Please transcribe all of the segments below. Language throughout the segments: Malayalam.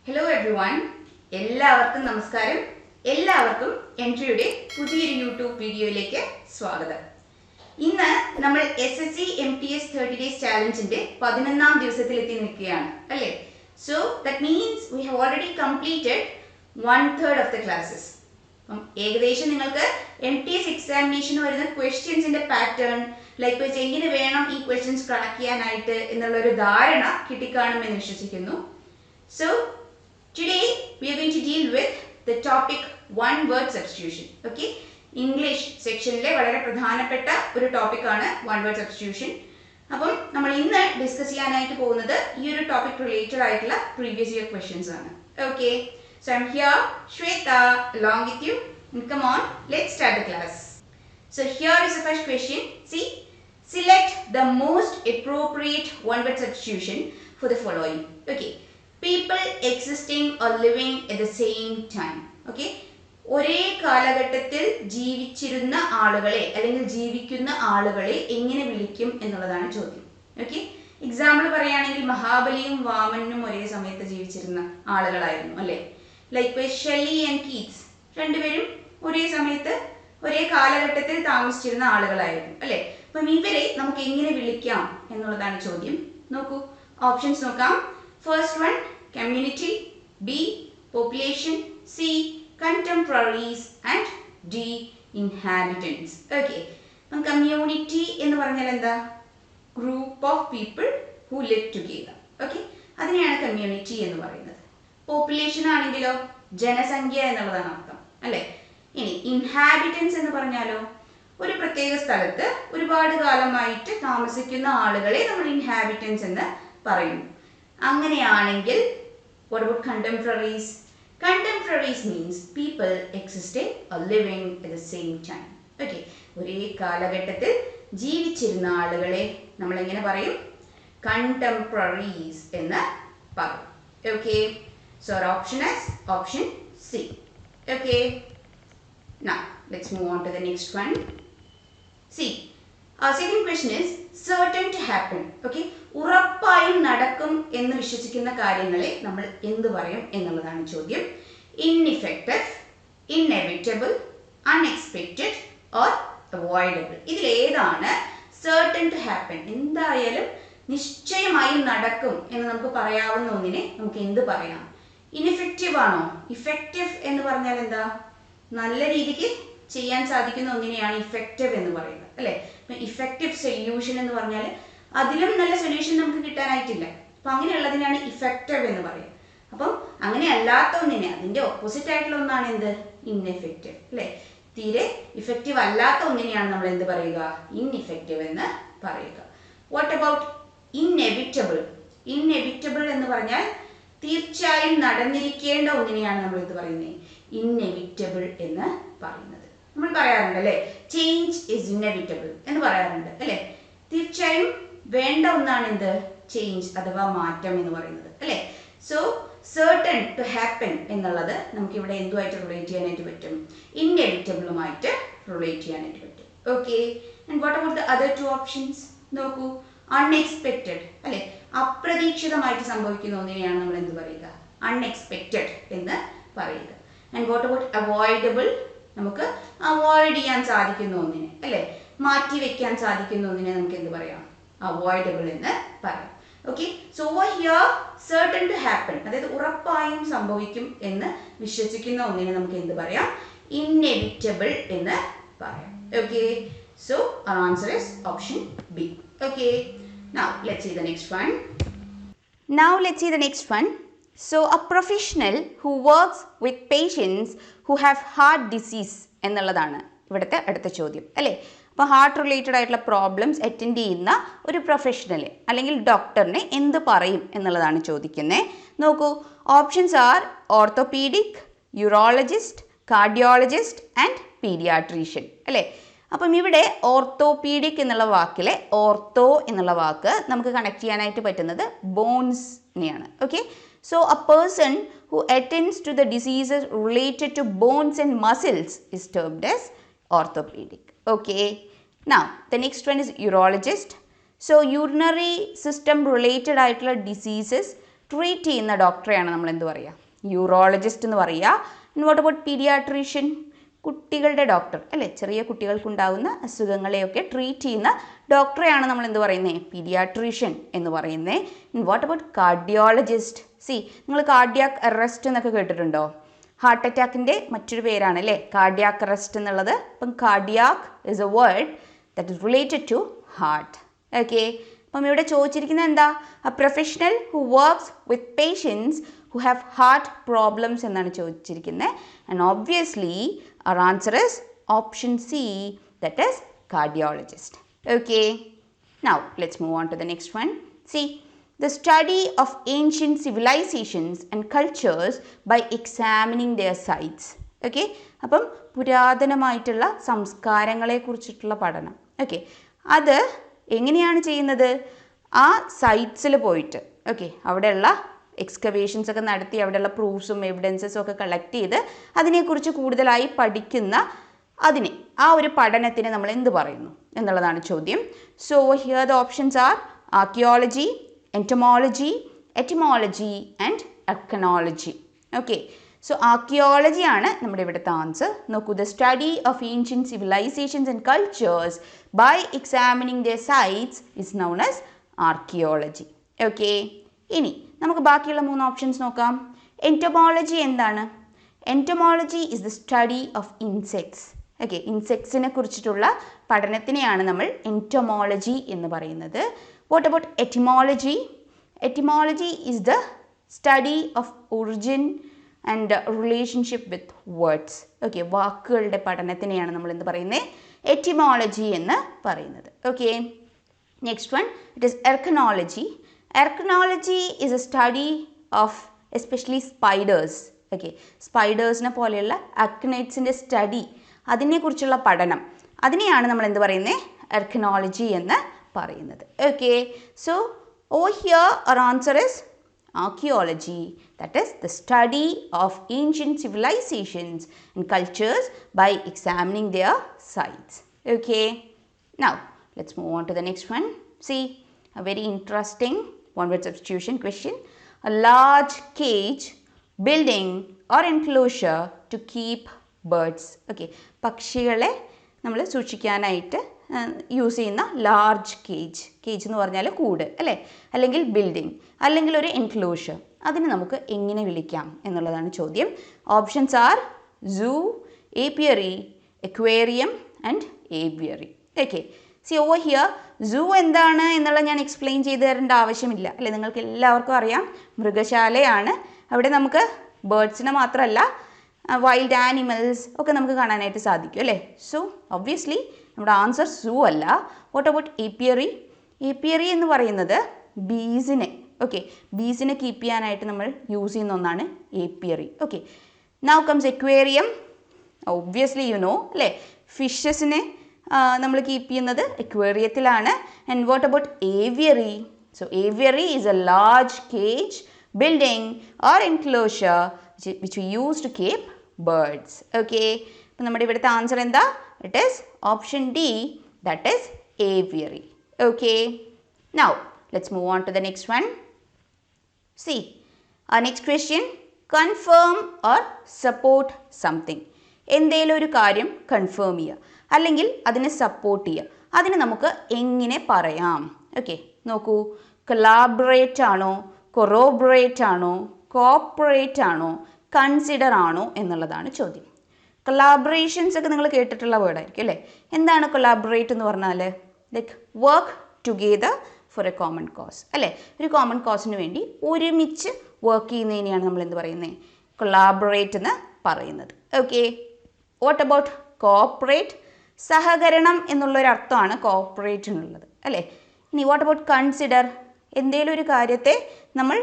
Hello everyone. എല്ലാവർക്കും നമസ്കാരം. എല്ലാവർക്കും എൻട്രിയുടെ പുതിയൊരു യൂട്യൂബ് വീഡിയോയിലേക്ക് സ്വാഗതം. ഇന്ന് നമ്മൾ SSC MTS 30 days ചാലഞ്ചിന്റെ 11ാം ദിവസത്തിലെത്തി നിൽക്കുകയാണ് അല്ലേ? So that means we have already completed 1/3 of the classes. ഏകദേശം നിങ്ങൾക്ക് MTS എക്സാമിനേഷന് വരുന്ന ക്വസ്റ്റ്യൻസിന്റെ പാറ്റേൺ ലൈക്ക് എങ്ങനെ വേണം ഈ ക്വസ്റ്റ്യൻസ് കണക്ട് ചെയ്യാനായിട്ട് എന്നുള്ള ഒരു ധാരണ കിട്ടിക്കാണുമെന്ന് വിശ്വസിക്കുന്നു. So today we are going to deal with the topic one word substitution. Okay, English സെക്ഷനിലെ വളരെ പ്രധാനപ്പെട്ട ഒരു ടോപ്പിക് ആണ് one word substitution. അപ്പം നമ്മൾ ഇന്ന് ഡിസ്കസ് ചെയ്യാനായിട്ട് പോകുന്നത് ഈ ഒരു ടോപ്പിക് റിലേറ്റഡ് ആയിട്ടുള്ള പ്രീവിയസ് ഇയർ ക്വസ്റ്റ്യൻസ് ആണ്. Okay, so I'm here Shweta along with you, and come on, let's start the class. So here is the first question. See, select the most appropriate one word substitution for the following. Okay, people existing or living at the same time. Okay, ഒരേ കാലഘട്ടത്തിൽ ജീവിച്ചിരുന്ന ആളുകളെ അല്ലെങ്കിൽ ജീവിക്കുന്ന ആളുകളെ എങ്ങനെ വിളിക്കും എന്നുള്ളതാണ് ചോദ്യം. ഓക്കെ, എക്സാമ്പിൾ പറയുകയാണെങ്കിൽ മഹാബലിയും വാമനും ഒരേ സമയത്ത് ജീവിച്ചിരുന്ന ആളുകളായിരുന്നു അല്ലേ? ലൈക്ക് ഷെല്ലി ആൻഡ് കീറ്റ്സ് രണ്ടുപേരും ഒരേ സമയത്ത് ഒരേ കാലഘട്ടത്തിൽ താമസിച്ചിരുന്ന ആളുകളായിരുന്നു അല്ലേ? അപ്പം ഇവരെ നമുക്ക് എങ്ങനെ വിളിക്കാം എന്നുള്ളതാണ് ചോദ്യം. നോക്കൂ, ഓപ്ഷൻസ് നോക്കാം. First one community, B population, C contemporaries, and D inhabitants. Okay, അപ്പം community എന്ന് പറഞ്ഞാൽ എന്താ? Group of people who live together. Okay, അതിനെയാണ് കമ്മ്യൂണിറ്റി എന്ന് പറയുന്നത്. പോപ്പുലേഷൻ ആണെങ്കിലോ ജനസംഖ്യ എന്നുള്ളതാണ് അർത്ഥം അല്ലേ? ഇനി ഇൻഹാബിറ്റൻസ് എന്ന് പറഞ്ഞാലോ ഒരു പ്രത്യേക സ്ഥലത്ത് ഒരുപാട് കാലമായിട്ട് താമസിക്കുന്ന ആളുകളെ നമ്മൾ ഇൻഹാബിറ്റൻസ് എന്ന് പറയുന്നു. അങ്ങനെയാണെങ്കിൽ what about contemporaries? Contemporaries means people existing or living at the same time. Okay, ഒരേ കാലഘട്ടത്തിൽ ജീവിച്ചിരുന്ന ആളുകളെ നമ്മൾ എങ്ങനെ പറയും? Contemporaries എന്ന് പറയും. Okay, so our option is option C. Okay, now let's move on to the next one. See, our second question is certain to happen. Okay, ഉറപ്പായും നടക്കും എന്ന് വിശ്വസിക്കുന്ന കാര്യങ്ങളെ നമ്മൾ എന്ത് പറയും എന്നുള്ളതാണ് ചോദ്യം. Ineffective, inevitable, unexpected or avoidable. ഇതിലേതാണ് certain to happen? എന്തായാലും നിശ്ചയമായും നടക്കും എന്ന് നമുക്ക് പറയാവുന്ന ഒന്നിനെ നമുക്ക് എന്ത് പറയാം? ഇൻഇഫക്റ്റീവ് ആണോ? ഇഫക്റ്റീവ് എന്ന് പറഞ്ഞാൽ എന്താ? നല്ല രീതിക്ക് ചെയ്യാൻ സാധിക്കുന്ന ഒന്നിനെയാണ് ഇഫക്റ്റീവ് എന്ന് പറയുന്നത് അല്ലേ? ഇഫക്റ്റീവ് സൊല്യൂഷൻ എന്ന് പറഞ്ഞാൽ അതിലും നല്ല സൊല്യൂഷൻ നമുക്ക് കിട്ടാനായിട്ടില്ല. അപ്പം അങ്ങനെയുള്ളതിനാണ് ഇഫക്റ്റീവ് എന്ന് പറയുക. അപ്പം അങ്ങനെ അല്ലാത്ത ഒന്നിനെ, അതിൻ്റെ ഓപ്പോസിറ്റ് ആയിട്ടുള്ള ഒന്നാണ് എന്ത്? ഇൻഎഫക്റ്റീവ് അല്ലേ? തീരെ ഇഫക്റ്റീവ് അല്ലാത്ത ഒന്നിനെയാണ് നമ്മൾ എന്ത് പറയുക? ഇൻഇഫക്റ്റീവ് എന്ന് പറയുക. What about inevitable? ഇൻഎവിറ്റബിൾ എന്ന് പറഞ്ഞാൽ തീർച്ചയായും നടന്നിരിക്കേണ്ട ഒന്നിനെയാണ് നമ്മൾ എന്ത് പറയുന്നത്? ഇൻഎവിറ്റബിൾ എന്ന് പറയുന്നത്. നമ്മൾ പറയാറുണ്ട് അല്ലേ, ചേഞ്ച് ഇസ് ഇൻഎവിറ്റബിൾ എന്ന് പറയാറുണ്ട് അല്ലേ? തീർച്ചയായും വേണ്ട ഒന്നാണ് എന്ത്? ചേഞ്ച് അഥവാ മാറ്റം എന്ന് പറയുന്നത് അല്ലേ? സോ certain to happen എന്നുള്ളത് നമുക്ക് ഇവിടെ എന്തുമായിട്ട് റിലേറ്റ് ചെയ്യാനായിട്ട് പറ്റും? ഇൻഎവിറ്റബിളുമായിട്ട് റിലേറ്റ് ചെയ്യാനായിട്ട് പറ്റും. Okay, and what about the other two options? നോക്കൂ, അൺഎക്സ്പെക്റ്റഡ് അല്ലേ? അപ്രതീക്ഷിതമായിട്ട് സംഭവിക്കുന്ന ഒന്നിനെയാണ് നമ്മൾ എന്ത് പറയുക? അൺഎക്സ്പെക്റ്റഡ് എന്ന് പറയുക. And what about avoidable? നമുക്ക് അവോയ്ഡ് ചെയ്യാൻ സാധിക്കുന്ന ഒന്നിനെ അല്ലേ, മാറ്റി വെക്കാൻ സാധിക്കുന്ന ഒന്നിനെ നമുക്ക് എന്ത് പറയാം? അവോയ്ഡബിൾ എന്ന് പറയാം. Okay, so here certain to happen, അതായത് ഉറപ്പായും സംഭവിക്കും എന്ന് വിശ്വസിക്കുന്ന ഒന്നിനെ നമുക്ക് എന്ത് പറയാം? ഇൻഎവിറ്റബിൾ എന്ന് പറയാം. Okay, so our answer is option B. Okay, now let's see the next one. Now let's see the next one. So a professional who works with patients who have heart disease എന്നുള്ളതാണ് ഇവിടുത്തെ അടുത്ത ചോദ്യം അല്ലേ? അപ്പോൾ ഹാർട്ട് റിലേറ്റഡ് ആയിട്ടുള്ള പ്രോബ്ലംസ് അറ്റൻഡ് ചെയ്യുന്ന ഒരു പ്രൊഫഷണൽ അല്ലെങ്കിൽ ഡോക്ടറിനെ എന്ത് പറയും എന്നുള്ളതാണ് ചോദിക്കുന്നത്. നോക്കൂ, options R orthopaedic, urologist, cardiologist and paediatrician അല്ലേ? അപ്പം ഇവിടെ ഓർത്തോപീഡിക് എന്നുള്ള വാക്കിലെ ഓർത്തോ എന്നുള്ള വാക്ക് നമുക്ക് കണക്ട് ചെയ്യാനായിട്ട് പറ്റുന്നത് ബോൺസിനെയാണ്. Okay, so a person who attends to the diseases related to bones and muscles is termed as orthopedic. Okay, now the next one is urologist. So urinary system related ആയിട്ടുള്ള diseases ട്രീറ്റ് ചെയ്യുന്ന ഡോക്ടറെയാണ് നമ്മൾ എന്ത് പറയുക? യൂറോളജിസ്റ്റ് എന്ന് പറയുക. And what about paediatrician? കുട്ടികളുടെ ഡോക്ടർ അല്ലേ? ചെറിയ കുട്ടികൾക്കുണ്ടാകുന്ന അസുഖങ്ങളെയൊക്കെ ട്രീറ്റ് ചെയ്യുന്ന ഡോക്ടറെയാണ് നമ്മൾ എന്ത് പറയുന്നത്? പീഡിയാട്രീഷ്യൻ എന്ന് പറയുന്നത്. And what about cardiologist? നിങ്ങൾ കാർഡിയാക് അറസ്റ്റ് എന്നൊക്കെ കേട്ടിട്ടുണ്ടോ? ഹാർട്ട് അറ്റാക്കിൻ്റെ മറ്റൊരു പേരാണ് അല്ലേ കാർഡിയാക് അറസ്റ്റ് എന്നുള്ളത്. അപ്പം cardiac is a word that is related to heart. Okay, അപ്പം ഇവിടെ ചോദിച്ചിരിക്കുന്നത് എന്താ? A professional who works with patients who have heart problems എന്നാണ് ചോദിച്ചിരിക്കുന്നത്. And obviously our answer is option C, that is cardiologist. Okay, now let's move on to the next one. See, the study of ancient civilizations and cultures by examining their sites. Okay, അപ്പം പുരാതനമായിട്ടുള്ള സംസ്കാരങ്ങളെ കുറിച്ചിട്ടുള്ള പഠനം. ഓക്കെ, അത് എങ്ങനെയാണ് ചെയ്യുന്നത്? ആ സൈറ്റ്സിൽ പോയിട്ട് അവിടെയുള്ള എക്സ്കവേഷൻസ് ഒക്കെ നടത്തി അവിടെയുള്ള പ്രൂഫ്സും എവിഡൻസസും ഒക്കെ കളക്ട് ചെയ്ത് അതിനെക്കുറിച്ച് കൂടുതലായി പഠിക്കുന്ന ആ ഒരു പഠനത്തിന് നമ്മൾ എന്ത് പറയുന്നു എന്നുള്ളതാണ് ചോദ്യം. So here the options are archaeology, entomology, etymology and ichnology. Okay, so archaeology ആണ് നമ്മുടെ ഇവിടുത്തെ ആൻസർ. നോക്കൂ, the study of ancient civilisations and cultures by examining the sites is known as archaeology. Okay, ഇനി നമുക്ക് ബാക്കിയുള്ള 3 ഓപ്ഷൻസ് നോക്കാം. എൻറ്റമോളജി എന്താണ്? Entomology is the study of insects. Okay, ഇൻസെക്ട്സിനെ കുറിച്ചിട്ടുള്ള പഠനത്തിനെയാണ് നമ്മൾ എൻറ്റമോളജി എന്ന് പറയുന്നത്. What about etymology? Etymology is the study of origin and relationship with words. Okay, വാക്കുകളുടെ പഠനത്തിനെയാണ് നമ്മൾ എന്ത് പറയുന്നത്? എറ്റിമോളജി എന്ന് പറയുന്നത്. Okay, next one, it is arachnology. Archaeology is a study of especially spiders. Okay, സ്പൈഡേഴ്സിനെ പോലെയുള്ള അർക്കനൈറ്റ്സിൻ്റെ സ്റ്റഡി, അതിനെക്കുറിച്ചുള്ള പഠനം, അതിനെയാണ് നമ്മൾ എന്ത് പറയുന്നത്? ആർക്കിയോളജി എന്ന് പറയുന്നത്. Okay, so over here our answer is archaeology, that is the study of ancient civilizations and cultures by examining their sites. Okay, now let's move on to the next one. See, a very interesting one-word substitution question. A large cage, building or enclosure to keep birds. Okay, പക്ഷികളെ നമ്മൾ സൂക്ഷിക്കാനായിട്ട് യൂസ് ചെയ്യുന്ന ലാർജ് കേജ് എന്ന് പറഞ്ഞാൽ കൂട് അല്ലേ, അല്ലെങ്കിൽ ബിൽഡിംഗ്, അല്ലെങ്കിൽ ഒരു എൻക്ലോഷർ. അതിന് നമുക്ക് എങ്ങനെ വിളിക്കാം എന്നുള്ളതാണ് ചോദ്യം. Options are zoo, apiary, aquarium and aviary. Okay, see over here zoo എന്താണ് എന്നുള്ളത് ഞാൻ എക്സ്പ്ലെയിൻ ചെയ്ത് തരേണ്ട ആവശ്യമില്ല അല്ലേ, നിങ്ങൾക്ക് എല്ലാവർക്കും അറിയാം. മൃഗശാലയാണ്. അവിടെ നമുക്ക് ബേർഡ്സിനെ മാത്രമല്ല വൈൽഡ് ആനിമൽസ് ഒക്കെ നമുക്ക് കാണാനായിട്ട് സാധിക്കും അല്ലേ. സോ ഒബ്വിയസ്ലി നമ്മുടെ ആൻസർ സൂ അല്ല. What about ഏപ്പിയറി? ഏപ്പിയറി എന്ന് പറയുന്നത് ബീസിനെ കീപ്പ് ചെയ്യാനായിട്ട് നമ്മൾ യൂസ് ചെയ്യുന്ന ഒന്നാണ് apiary. Okay, now comes aquarium. Obviously you know അല്ലേ, ഫിഷസിനെ നമ്മൾ കീപ്പ് ചെയ്യുന്നത് എക്വേറിയത്തിലാണ്. And what about aviary? So aviary is a large cage, building or enclosure which we use to keep birds. Okay, അപ്പം നമ്മുടെ ഇവിടുത്തെ ആൻസർ എന്താ? It is option D, that is aviary. Okay, now let's move on to the next one. See, our next question, confirm or support something. എന്തെങ്കിലും ഒരു കാര്യം കൺഫേം ചെയ്യുക അല്ലെങ്കിൽ അതിനെ സപ്പോർട്ട് ചെയ്യുക, അതിന് നമുക്ക് എങ്ങനെ പറയാം? ഓക്കെ, നോക്കൂ, കൊളാബറേറ്റ് ആണോ, കൊറോബറേറ്റ് ആണോ, കോപ്പറേറ്റ് ആണോ, കൺസിഡർ ആണോ എന്നുള്ളതാണ് ചോദ്യം. കൊളാബറേഷൻസ് ഒക്കെ നിങ്ങൾ കേട്ടിട്ടുള്ള വേർഡായിരിക്കും അല്ലേ. എന്താണ് കൊളാബറേറ്റ് എന്ന് പറഞ്ഞാൽ? Like work together four A common cause അല്ലേ, ഒരു കോമൺ കോസിന് വേണ്ടി ഒരുമിച്ച് വർക്ക് ചെയ്യുന്നതിനെയാണ് നമ്മൾ എന്ത് പറയുന്നത്? കൊളാബറേറ്റ് എന്ന് പറയുന്നത്. Okay, what about cooperate? സഹകരണം എന്നുള്ളൊരർത്ഥമാണ് കോപ്പറേറ്റിനുള്ളത് അല്ലേ. ഇനി വാട്ട് അബൌട്ട് കൺസിഡർ? എന്തെങ്കിലും ഒരു കാര്യത്തെ നമ്മൾ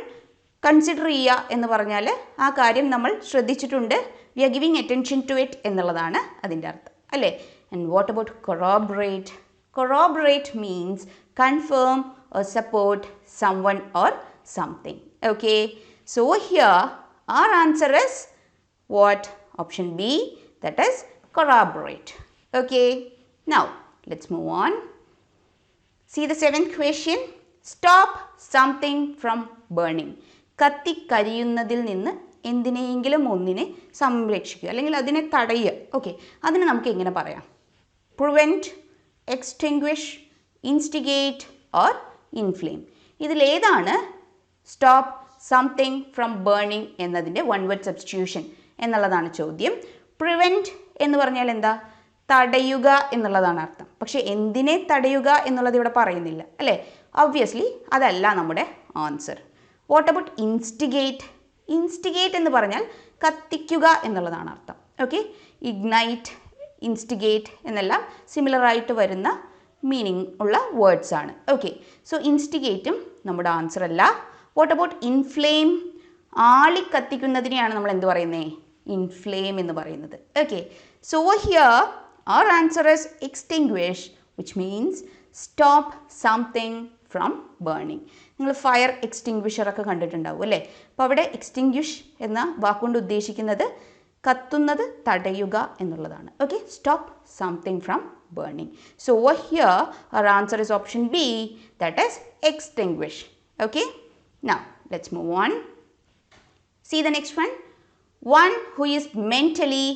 കൺസിഡർ ചെയ്യുക എന്ന് പറഞ്ഞാൽ ആ കാര്യം നമ്മൾ ശ്രദ്ധിച്ചിട്ടുണ്ട്, we are giving attention to it എന്നുള്ളതാണ് അതിൻ്റെ അർത്ഥം അല്ലേ. And what about corroborate? Corroborate means confirm or support someone or something. Okay, so here our answer is what? Option B, that is corroborate. Okay, now let's move on. See the 7th question. Stop something from burning. കത്തിക്കരിയുന്നതിൽ നിന്ന് എന്തിനെങ്കിലും ഒന്നിനെ സംരക്ഷിക്കുക അല്ലെങ്കിൽ അതിനെ തടയുക. ഓക്കെ, അതിന് നമുക്ക് എങ്ങനെ പറയാം? Prevent, extinguish, instigate or inflame. ഇതിലേതാണ് സ്റ്റോപ്പ് സംതിങ് ഫ്രം ബേണിംഗ് എന്നതിൻ്റെ വൺ വേർഡ് സബ്സ്റ്റിറ്റ്യൂഷൻ എന്നുള്ളതാണ് ചോദ്യം. പ്രിവെൻറ്റ് എന്ന് പറഞ്ഞാൽ എന്താ? തടയുക എന്നുള്ളതാണ് അർത്ഥം. പക്ഷേ എന്തിനെ തടയുക എന്നുള്ളത് ഇവിടെ പറയുന്നില്ല അല്ലേ? ഒബ്വിയസ്ലി അതല്ല നമ്മുടെ answer. What about instigate? Instigate എന്ന് പറഞ്ഞാൽ കത്തിക്കുക എന്നുള്ളതാണ് അർത്ഥം. ഓക്കെ, ഇഗ്നൈറ്റ്, ഇൻസ്റ്റിഗേറ്റ് എന്നെല്ലാം സിമിലർ ആയിട്ട് വരുന്ന മീനിങ് ഉള്ള വേർഡ്സ് ആണ്. ഓക്കെ, സോ ഇൻസ്റ്റിഗേറ്റും നമ്മുടെ ആൻസർ അല്ല. What about inflame? ആളിക്കത്തിക്കുന്നതിനെയാണ് നമ്മൾ എന്ത് പറയുന്നത്? ഇൻഫ്ലെയിം എന്ന് പറയുന്നത്. Okay, so here our answer is extinguish, which means stop something from burning. നിങ്ങൾ ഫയർ എക്സ്റ്റിങ്ക്വിഷർ ഒക്കെ കണ്ടിട്ടുണ്ടാവും അല്ലേ? അപ്പോൾ അവിടെ എക്സ്റ്റിങ്ക്വിഷ് എന്ന വാക്കുകൊണ്ട് ഉദ്ദേശിക്കുന്നത് കത്തുന്നത് തടയുക എന്നുള്ളതാണ്. Okay, stop something from burning. So here our answer is option B, that is extinguish. Okay, now let's move on. See the next one. One who is mentally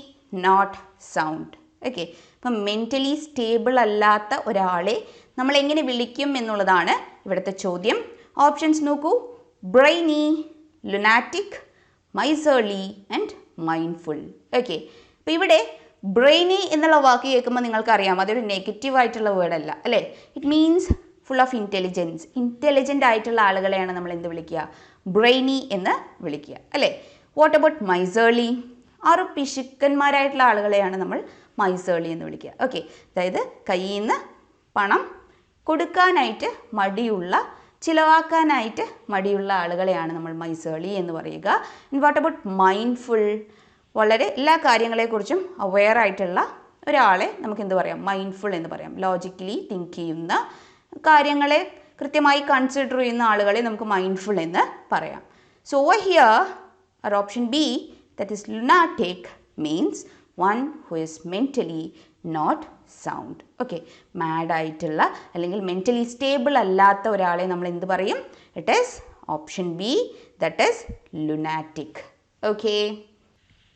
not sound. Okay, അപ്പം മെൻ്റലി സ്റ്റേബിൾ അല്ലാത്ത ഒരാളെ നമ്മൾ എങ്ങനെ വിളിക്കും എന്നുള്ളതാണ് ഇവിടുത്തെ ചോദ്യം. ഓപ്ഷൻസ് നോക്കൂ. Brainy, lunatic, miserly and mindful. Okay, അപ്പോൾ ഇവിടെ ബ്രെയിനി എന്നുള്ള വാക്ക് കേൾക്കുമ്പോൾ നിങ്ങൾക്കറിയാം അതൊരു നെഗറ്റീവ് ആയിട്ടുള്ള വേർഡല്ല അല്ലേ? It means full of intelligence. Intelligent ആയിട്ടുള്ള ആളുകളെയാണ് നമ്മൾ എന്ത് വിളിക്കുക? ബ്രെയിനി എന്ന് വിളിക്കുക അല്ലേ? What about miserly? ആറ് പിശുക്കന്മാരായിട്ടുള്ള ആളുകളെയാണ് നമ്മൾ മൈസേർലി എന്ന് വിളിക്കുക. ഓക്കെ, അതായത് കയ്യിൽ നിന്ന് പണം കൊടുക്കാനായിട്ട് മടിയുള്ള, ചിലവാക്കാനായിട്ട് മടിയുള്ള ആളുകളെയാണ് നമ്മൾ മൈസേർലി എന്ന് പറയുക. And what about mindful? വളരെ എല്ലാ കാര്യങ്ങളെക്കുറിച്ചും അവെയർ ആയിട്ടുള്ള ഒരാളെ നമുക്ക് എന്ത് പറയാം? മൈൻഡ്ഫുൾ എന്ന് പറയാം. ലോജിക്കലി തിങ്ക് ചെയ്യുന്ന, കാര്യങ്ങളെ കൃത്യമായി കൺസിഡർ ചെയ്യുന്ന ആളുകളെ നമുക്ക് മൈൻഡ്ഫുൾ എന്ന് പറയാം. So here our option B, that is lunatic, means one who is mentally not sound. Okay, mad ആയിട്ടുള്ള അല്ലെങ്കിൽ മെൻ്റലി സ്റ്റേബിൾ അല്ലാത്ത ഒരാളെ നമ്മൾ എന്ത് പറയും? It is option B, that is lunatic. Okay,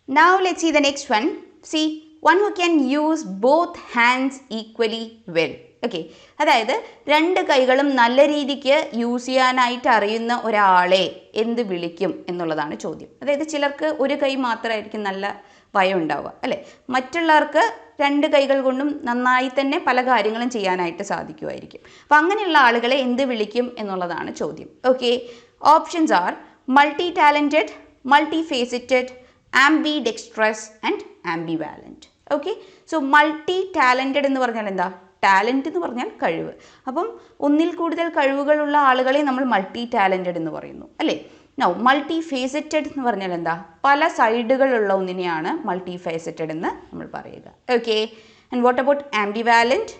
now let's see the next one. See, one who can use both hands equally well. Okay, അതായത് രണ്ട് കൈകളും നല്ല രീതിക്ക് യൂസ് ചെയ്യാനായിട്ട് അറിയുന്ന ഒരാളെ എന്ത് വിളിക്കും എന്നുള്ളതാണ് ചോദ്യം. അതായത് ചിലർക്ക് ഒരു കൈ മാത്രമായിരിക്കും നല്ല ഭയം ഉണ്ടാവുക അല്ലേ? മറ്റുള്ളവർക്ക് രണ്ട് കൈകൾ കൊണ്ടും നന്നായി തന്നെ പല കാര്യങ്ങളും ചെയ്യാനായിട്ട് സാധിക്കുമായിരിക്കും. അപ്പം അങ്ങനെയുള്ള ആളുകളെ എന്ത് വിളിക്കും എന്നുള്ളതാണ് ചോദ്യം. Okay, options are multi talented, multi faceted, ambidextrous and ambivalent. Okay, so multi talented എന്ന് പറഞ്ഞാൽ എന്താ? ടാലൻറ്റ് എന്ന് പറഞ്ഞാൽ കഴിവ്. അപ്പം ഒന്നിൽ കൂടുതൽ കഴിവുകളുള്ള ആളുകളെ നമ്മൾ മൾട്ടി ടാലൻറ്റഡ് എന്ന് പറയുന്നു അല്ലേ? നൗ മൾട്ടി ഫേസറ്റഡ് എന്ന് പറഞ്ഞാൽ എന്താ? പല സൈഡുകളുള്ള ഒന്നിനെയാണ് മൾട്ടി ഫേസറ്റഡ് എന്ന് നമ്മൾ പറയുക. Okay, and what about ambivalent?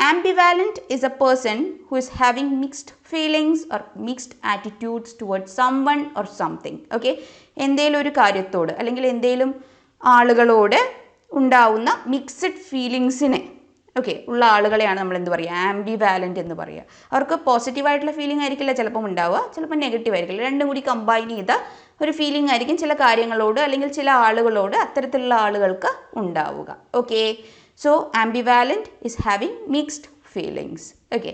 Ambivalent is a person who is having mixed feelings or mixed attitudes towards someone or something. Okay, എന്തേലും ഒരു കാര്യത്തോട് അല്ലെങ്കിൽ എന്തേലും ആളുകളോട് ഉണ്ടാവുന്ന മിക്സഡ് ഫീലിങ്സിനെ ഓക്കെ ഉള്ള ആളുകളെയാണ് നമ്മൾ എന്ത് പറയുക? ആംബിവാലൻറ്റ് എന്ന് പറയുക. അവർക്ക് പോസിറ്റീവായിട്ടുള്ള ഫീലിംഗ് ആയിരിക്കില്ല ചിലപ്പം ഉണ്ടാവുക, ചിലപ്പോൾ നെഗറ്റീവ് ആയിരിക്കില്ല. രണ്ടും കൂടി കമ്പൈൻ ചെയ്ത ഒരു ഫീലിംഗ് ആയിരിക്കും ചില കാര്യങ്ങളോട് അല്ലെങ്കിൽ ചില ആളുകളോട് അത്തരത്തിലുള്ള ആളുകൾക്ക് ഉണ്ടാവുക. Okay, so ambivalent is having mixed feelings. Okay,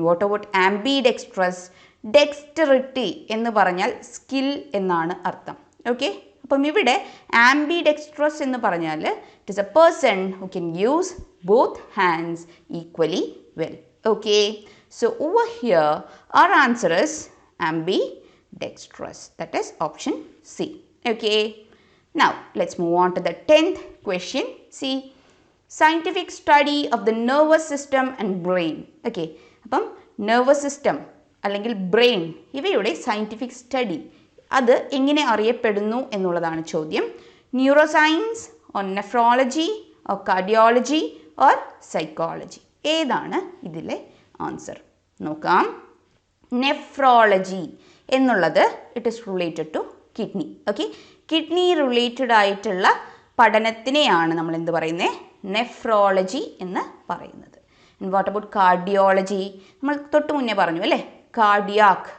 what about ambidextrous? Dexterity എന്ന് പറഞ്ഞാൽ സ്കിൽ എന്നാണ് അർത്ഥം. ഓക്കെ, അപ്പം ഇവിടെ ആംബിഡെക്സ്ട്രസ് എന്ന് പറഞ്ഞാൽ it is a person who Ken use both hands equally well. Okay, so over here our answer is ambidextrous, that is option C. Okay, now let's move on to the 10th question. See, scientific study of the nervous system and brain. Okay, അപ്പം nervous system അല്ലെങ്കിൽ ബ്രെയിൻ ഇവയുടെ സയൻറ്റിഫിക് സ്റ്റഡി അത് എങ്ങനെ അറിയപ്പെടുന്നു എന്നുള്ളതാണ് ചോദ്യം. Neuroscience or nephrology or cardiology or psychology? ഏതാണ് ഇതിലെ ആൻസർ? നോക്കാം. നെഫ്രോളജി എന്നുള്ളത് it is related to kidney. Okay, kidney related ആയിട്ടുള്ള പഠനത്തിനെയാണ് നമ്മൾ എന്ത് പറയുന്നത്? നെഫ്രോളജി എന്ന് പറയുന്നത്. What about cardiology? നമ്മൾ തൊട്ട് മുന്നേ പറഞ്ഞു അല്ലേ? കാർഡിയാക്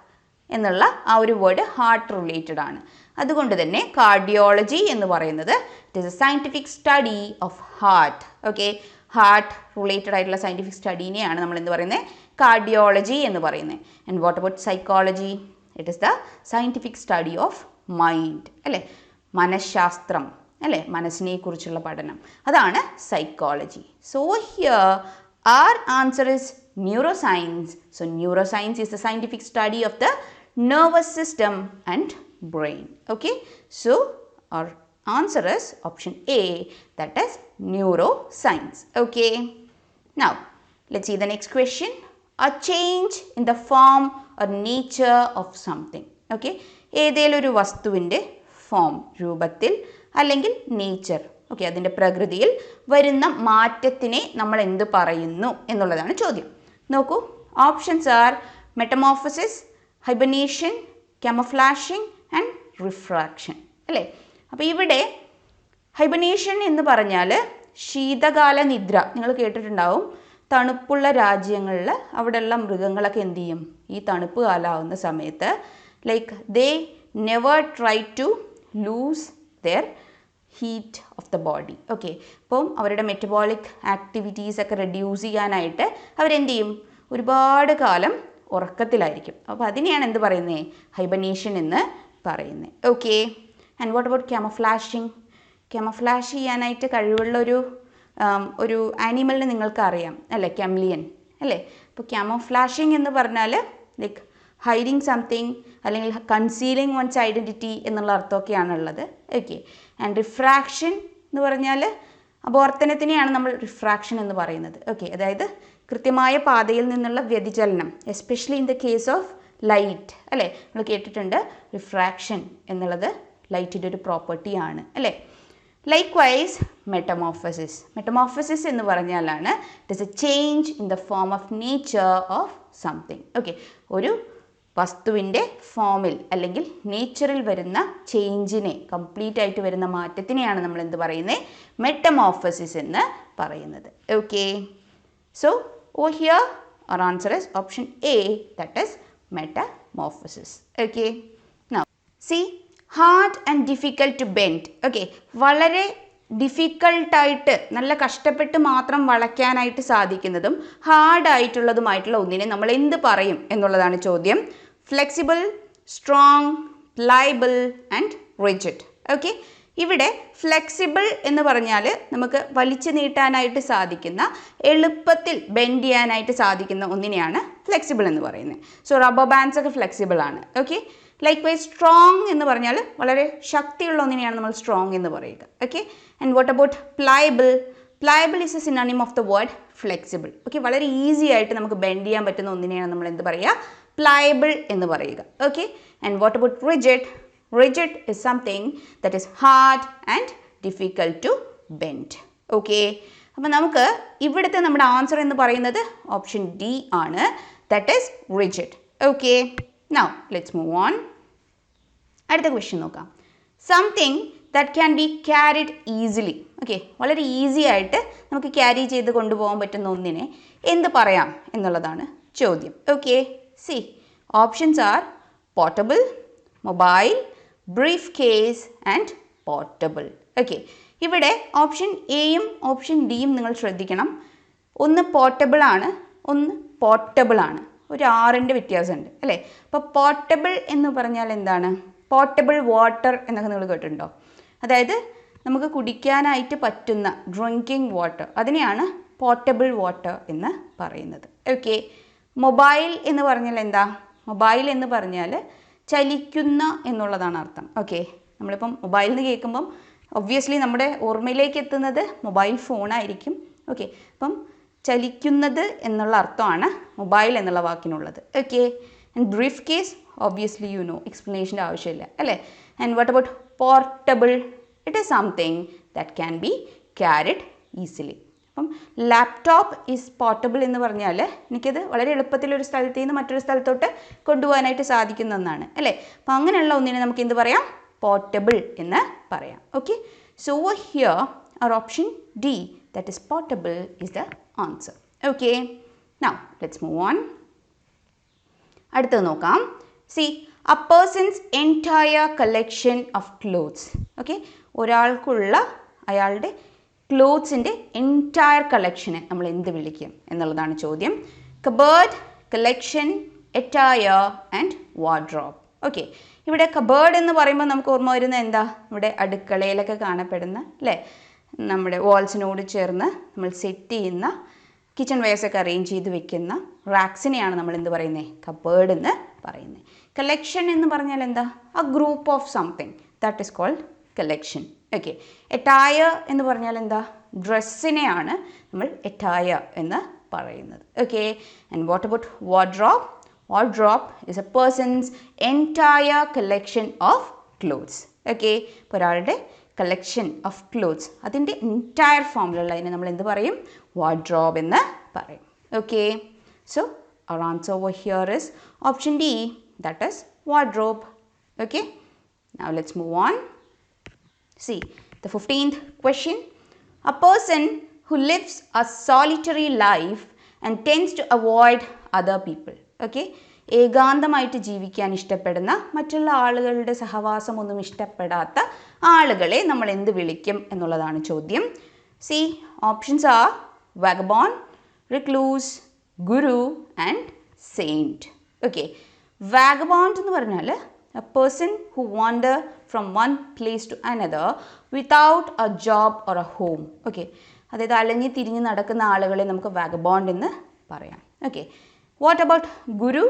എന്നുള്ള ആ ഒരു വേർഡ് ഹാർട്ട് റിലേറ്റഡ് ആണ്. അതുകൊണ്ട് തന്നെ കാർഡിയോളജി എന്ന് പറയുന്നത് it is A scientific study of heart. Okay, heart related ആയിട്ടുള്ള സയൻറ്റിഫിക് സ്റ്റഡീനെയാണ് നമ്മൾ എന്ത് പറയുന്നത്, കാർഡിയോളജി എന്ന് പറയുന്നത്. And what about psychology? It is the scientific study of mind, അല്ലേ, മനഃശാസ്ത്രം, അല്ലേ, മനസ്സിനെ കുറിച്ചുള്ള പഠനം, അതാണ് psychology. So here our answer is neuroscience. So neuroscience is the scientific study of the nervous system and brain. Okay, so our answer is option A, that is neuroscience. Okay, now let's see the next question. A change in the form or nature of something. Okay, ഏതേലും ഒരു വസ്തുവിൻ്റെ ഫോം, രൂപത്തിൽ അല്ലെങ്കിൽ നേച്ചർ, ഓക്കെ, അതിൻ്റെ പ്രകൃതിയിൽ വരുന്ന മാറ്റത്തിനെ നമ്മൾ എന്ത് പറയുന്നു എന്നുള്ളതാണ് ചോദ്യം. നോക്കൂ, options are metamorphosis, hibernation, camouflaging and refraction, അല്ലേ. അപ്പോൾ ഇവിടെ ഹൈബർനേഷൻ എന്ന് പറഞ്ഞാൽ ശീതകാല നിദ്ര, നിങ്ങൾ കേട്ടിട്ടുണ്ടാവും. തണുപ്പുള്ള രാജ്യങ്ങളിൽ അവിടെയുള്ള മൃഗങ്ങളൊക്കെ എന്ത് ചെയ്യും, ഈ തണുപ്പ് കാലമാവുന്ന സമയത്ത് like they never try to lose their heat of the body. Okay, അപ്പം അവരുടെ മെറ്റബോളിക് ആക്ടിവിറ്റീസ് ഒക്കെ റെഡ്യൂസ് ചെയ്യാനായിട്ട് അവരെന്ത് ചെയ്യും, ഒരുപാട് കാലം ഉറക്കത്തിലായിരിക്കും. അപ്പോൾ അതിനെയാണ് എന്ത് പറയുന്നത്, ഹൈബർനേഷൻ എന്ന് പറയുന്നത്. Okay, and what about camouflaging? Camouflage ചെയ്യാനായിട്ട് കഴിവുള്ള ഒരു ആനിമലിനെ നിങ്ങൾക്ക് അറിയാം, അല്ലേ, ക്യാംലിയൻ, അല്ലേ. അപ്പോൾ ക്യാമോഫ്ലാഷിങ് എന്ന് പറഞ്ഞാൽ ലൈക്ക് ഹൈഡിങ് സംതിങ് അല്ലെങ്കിൽ കൺസീലിങ് വൺസ് ഐഡൻറ്റിറ്റി എന്നുള്ള അർത്ഥമൊക്കെയാണുള്ളത്. ഓക്കെ, ആൻഡ് റിഫ്രാക്ഷൻ എന്ന് പറഞ്ഞാൽ അപവർത്തനത്തിനെയാണ് നമ്മൾ റിഫ്രാക്ഷൻ എന്ന് പറയുന്നത്. ഓക്കെ, അതായത് കൃത്യമായ പാതയിൽ നിന്നുള്ള വ്യതിചലനം, especially in the case of light, അല്ലേ. നമ്മൾ കേട്ടിട്ടുണ്ട് റിഫ്രാക്ഷൻ എന്നുള്ളത് ലൈറ്റിൻ്റെ ഒരു പ്രോപ്പർട്ടിയാണ്, അല്ലേ. ലൈക്ക്വൈസ് മെറ്റമോർഫോസിസ്. മെറ്റമോർഫോസിസ് എന്ന് പറഞ്ഞാലാണ് it is a change in the form of nature of something. Okay, ഒരു വസ്തുവിൻ്റെ ഫോമിൽ അല്ലെങ്കിൽ നേച്ചറിൽ വരുന്ന ചേഞ്ചിനെ, കംപ്ലീറ്റ് ആയിട്ട് വരുന്ന മാറ്റത്തിനെയാണ് നമ്മൾ എന്ത് പറയുന്നത്, മെറ്റമോർഫോസിസ് എന്ന് പറയുന്നത്. Okay, so oh here our answer is option A, that is metamorphosis. Okay, now see, hard and difficult to bend. Okay, വളരെ ഡിഫിക്കൾട്ടായിട്ട്, നല്ല കഷ്ടപ്പെട്ട് മാത്രം വളയ്ക്കാനായിട്ട് സാധിക്കുന്നതും ഹാർഡായിട്ടുള്ളതുമായിട്ടുള്ള ഒന്നിനെ നമ്മൾ എന്ത് പറയും എന്നുള്ളതാണ് ചോദ്യം. Flexible, strong, pliable and rigid. Okay, ഇവിടെ ഫ്ലെക്സിബിൾ എന്ന് പറഞ്ഞാൽ നമുക്ക് വലിച്ചു നീട്ടാനായിട്ട് സാധിക്കുന്ന, എളുപ്പത്തിൽ ബെൻഡ് ചെയ്യാനായിട്ട് സാധിക്കുന്ന ഒന്നിനെയാണ് ഫ്ലെക്സിബിൾ എന്ന് പറയുന്നത്. സോ റബ്ബർ ബാൻഡ്സ് ഒക്കെ ഫ്ലെക്സിബിൾ ആണ്. ഓക്കെ, ലൈക്ക്വൈസ് സ്ട്രോങ് എന്ന് പറഞ്ഞാൽ വളരെ ശക്തിയുള്ള ഒന്നിനെയാണ് നമ്മൾ സ്ട്രോങ് എന്ന് പറയുക. Okay, and what about pliable? Pliable is A synonym of the word flexible. Okay, വളരെ ഈസി ആയിട്ട് നമുക്ക് ബെൻഡ് ചെയ്യാൻ പറ്റുന്ന ഒന്നിനെയാണ് നമ്മൾ എന്ത് പറയുക, പ്ലയബിൾ എന്ന് പറയുക. Okay, and what about rigid? Rigid is something that is hard and difficult to bend. Okay, അപ്പോൾ നമുക്ക് ഇവിടുത്തെ നമ്മുടെ ആൻസർ എന്ന് പറയുന്നത് ഓപ്ഷൻ ഡി ആണ്, that is rigid. Okay, now let's move on. അടുത്ത ക്വസ്റ്റ്യൻ നോക്കാം. Something that can be carried easily. Okay, വളരെ ഈസി ആയിട്ട് നമുക്ക് ക്യാരി ചെയ്ത് കൊണ്ടുപോകാൻ പറ്റുന്ന ഒന്നിനെ എന്ത് പറയാം എന്നുള്ളതാണ് ചോദ്യം. Okay, C options R portable, mobile, brief case and portable. Okay, ഇവിടെ ഓപ്ഷൻ എയും ഓപ്ഷൻ ഡിയും നിങ്ങൾ ശ്രദ്ധിക്കണം. ഒന്ന് പോർട്ടബിൾ ആണ്, ഒന്ന് പോർട്ടബിൾ ആണ്. ഒരു 6ൻ്റെ വ്യത്യാസമുണ്ട്, അല്ലേ. അപ്പോൾ പോർട്ടബിൾ എന്ന് പറഞ്ഞാൽ എന്താണ്? പോർട്ടബിൾ വാട്ടർ എന്നൊക്കെ നിങ്ങൾ കേട്ടിട്ടുണ്ടോ? അതായത് നമുക്ക് കുടിക്കാനായിട്ട് പറ്റുന്ന ഡ്രിങ്കിങ് വാട്ടർ, അതിനെയാണ് പോർട്ടബിൾ വാട്ടർ എന്ന് പറയുന്നത്. ഓക്കെ, മൊബൈൽ എന്ന് പറഞ്ഞാൽ എന്താ? മൊബൈൽ എന്ന് പറഞ്ഞാൽ ചലിക്കുന്ന എന്നുള്ളതാണ് അർത്ഥം. ഓക്കെ, നമ്മളിപ്പം മൊബൈൽ എന്ന് കേൾക്കുമ്പം ഒബ്വിയസ്ലി നമ്മുടെ ഓർമ്മയിലേക്ക് എത്തുന്നത് മൊബൈൽ ഫോണായിരിക്കും. ഓക്കെ, അപ്പം ചലിക്കുന്നത് എന്നുള്ള അർത്ഥമാണ് മൊബൈൽ എന്നുള്ള വാക്കിനുള്ളത്. Okay, and briefcase obviously you know, എക്സ്പ്ലനേഷൻ്റെ ആവശ്യമില്ല, അല്ലേ. And what about portable? It is something that can be carried easily. അപ്പം ലാപ്ടോപ്പ് ഈസ് പോർട്ടബിൾ എന്ന് പറഞ്ഞാൽ എനിക്കത് വളരെ എളുപ്പത്തിൽ ഒരു സ്ഥലത്ത് നിന്ന് മറ്റൊരു സ്ഥലത്തോട്ട് കൊണ്ടുപോകാനായിട്ട് സാധിക്കുന്ന ഒന്നാണ്, അല്ലേ. അപ്പം അങ്ങനെയുള്ള ഒന്നിനെ നമുക്ക് എന്ത് പറയാം? പോർട്ടബിൾ എന്ന് പറയാം. Okay, so here our option D, that is portable, is the answer. Okay, now let's move on. അടുത്തത് നോക്കാം. See, a person's entire collection of clothes. Okay, ഒരാൾക്കുള്ള അയാളുടെ ക്ലോത്ത്സിൻ്റെ എൻറ്റയർ കളക്ഷനെ നമ്മൾ എന്ത് വിളിക്കും എന്നുള്ളതാണ് ചോദ്യം. Cupboard, collection, attire and wardrobe. Okay, ഇവിടെ കബേർഡ് എന്ന് പറയുമ്പോൾ നമുക്ക് ഓർമ്മ വരുന്നത് എന്താ? ഇവിടെ അടുക്കളയിലൊക്കെ കാണപ്പെടുന്ന അല്ലേ, നമ്മുടെ വാൾസിനോട് ചേർന്ന് നമ്മൾ സെറ്റ് ചെയ്യുന്ന കിച്ചൺ വെയർസൊക്കെ അറേഞ്ച് ചെയ്ത് വെക്കുന്ന റാക്സിനെയാണ് നമ്മൾ എന്ത് പറയുന്നത്? കബേർഡ് എന്ന് പറയുന്നത്. കളക്ഷൻ എന്ന് പറഞ്ഞാൽ എന്താ? A group of something, that is called collection. Okay, attire എന്ന് പറഞ്ഞാൽ എന്താ? ഡ്രസ്സിനെയാണ് നമ്മൾ എറ്റയർ എന്ന് പറയുന്നത്. Okay, and what about wardrobe? Wardrobe is a person's entire collection of clothes. Okay, ഇപ്പോൾ ഒരാളുടെ കളക്ഷൻ ഓഫ് ക്ലോത്ത്സ് അതിൻ്റെ എൻറ്റയർ ഫോമിലുള്ളതിനെ നമ്മൾ എന്ത് പറയും? വാർഡ്രോബ് എന്ന് പറയും. Okay, so our answer over here is option D, that is wardrobe. Okay, now let's move on. See the 15th question. A person who lives a solitary life and tends to avoid other people. Okay, ഏകാന്തമായിട്ട് ജീവിക്കാൻ ഇഷ്ടപ്പെടുന്ന, മറ്റുള്ള ആളുകളുടെ സഹവാസം ഒന്നും ഇഷ്ടപ്പെടാത്ത ആളുകളെ നമ്മൾ എന്ത് വിളിക്കും എന്നുള്ളതാണ് ചോദ്യം. See options are vagabond, recluse, guru and saint. Okay, vagabond എന്ന് പറഞ്ഞാൽ a person who wander from one place to another without a job or a home. Okay, അതായത് അലഞ്ഞ് തിരിഞ്ഞ് നടക്കുന്ന ആളുകളെ നമുക്ക് വാഗബോണ്ട് എന്ന് പറയാം. Okay, what about guru?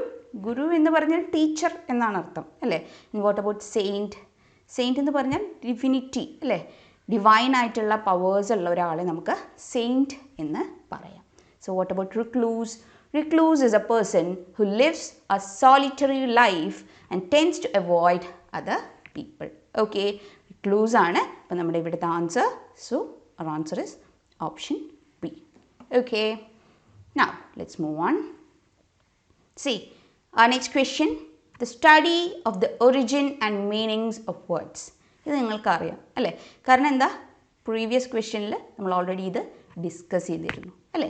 Guru എന്ന് പറഞ്ഞാൽ ടീച്ചർ എന്നാണ് അർത്ഥം അല്ലേ. What about saint? സെയിൻറ്റ് എന്ന് പറഞ്ഞാൽ ഡിവിനിറ്റി അല്ലേ, ഡിവൈൻ ആയിട്ടുള്ള പവേഴ്സ് ഉള്ള ഒരാളെ നമുക്ക് സെയിൻറ്റ് എന്ന് പറയാം. So what about recluse? Recluse is a person who lives a solitary life and tends to avoid other people. Okay, recluse ആണ് അപ്പം നമ്മുടെ ഇവിടുത്തെ answer. So our answer is option B. Okay, now let's move on. See, our next question, the study of the origin and meanings of words. ഇത് നിങ്ങൾക്കറിയാം അല്ലേ, കാരണം എന്താ? പ്രീവിയസ് ക്വസ്റ്റ്യനിൽ നമ്മൾ ഓൾറെഡി ഇത് ഡിസ്കസ് ചെയ്തിരുന്നു അല്ലേ.